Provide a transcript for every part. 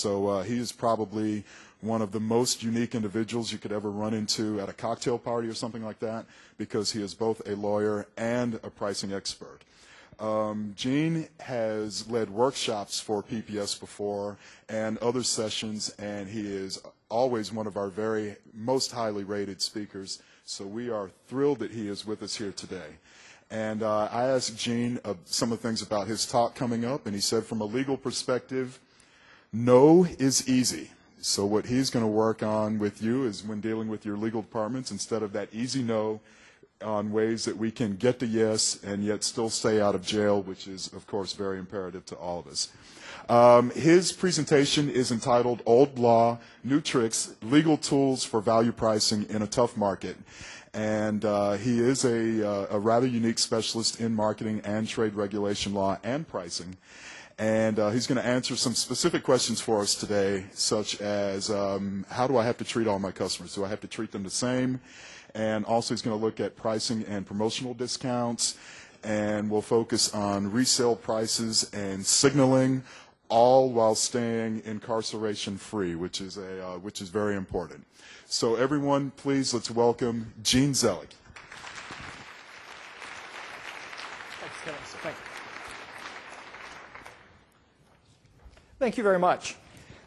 So he is probably one of the most unique individuals you could ever run into at a cocktail party or something like that, because he is both a lawyer and a pricing expert. Gene has led workshops for PPS before and other sessions, and he is always one of our very most highly rated speakers. So we are thrilled that he is with us here today. And I asked Gene some of the things about his talk coming up, and he said from a legal perspective, no is easy. So what he's going to work on with you is, when dealing with your legal departments, instead of that easy no, on ways that we can get to yes and yet still stay out of jail, which is, of course, very imperative to all of us. His presentation is entitled Old Law, New Tricks, Legal Tools for Value Pricing in a Tough Market. And he is a rather unique specialist in marketing and trade regulation law and pricing. And he's going to answer some specific questions for us today, such as how do I have to treat all my customers? Do I have to treat them the same? And also he's going to look at pricing and promotional discounts, and we'll focus on resale prices and signaling, all while staying incarceration free, which is very important. So everyone, please, let's welcome Gene Zelek. Thank you very much.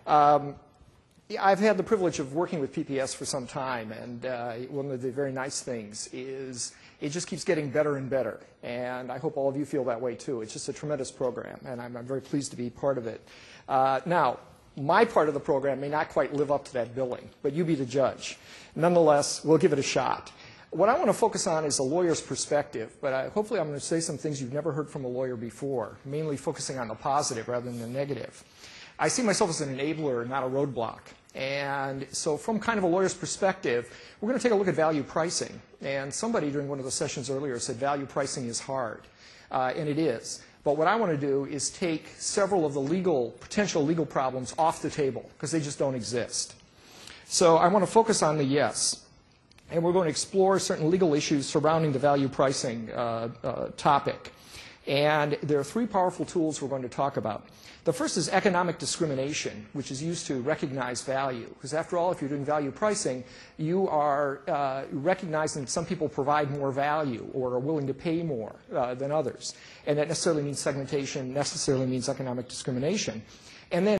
I've had the privilege of working with PPS for some time, and one of the very nice things is it just keeps getting better and better. And I hope all of you feel that way too. It's just a tremendous program, and I'm very pleased to be part of it. Now, my part of the program may not quite live up to that billing, but you be the judge. Nonetheless, we'll give it a shot. What I want to focus on is a lawyer's perspective, but hopefully I'm going to say some things you've never heard from a lawyer before, mainly focusing on the positive rather than the negative. I see myself as an enabler, not a roadblock. And so from kind of a lawyer's perspective, we're going to take a look at value pricing. And somebody during one of the sessions earlier said value pricing is hard, and it is. But what I want to do is take several of the potential legal problems off the table, because they just don't exist. So I want to focus on the yes. And we're going to explore certain legal issues surrounding the value pricing topic. And there are three powerful tools we're going to talk about. The first is economic discrimination, which is used to recognize value. Because after all, if you're doing value pricing, you are recognizing that some people provide more value or are willing to pay more than others. And that necessarily means segmentation, necessarily means economic discrimination. And then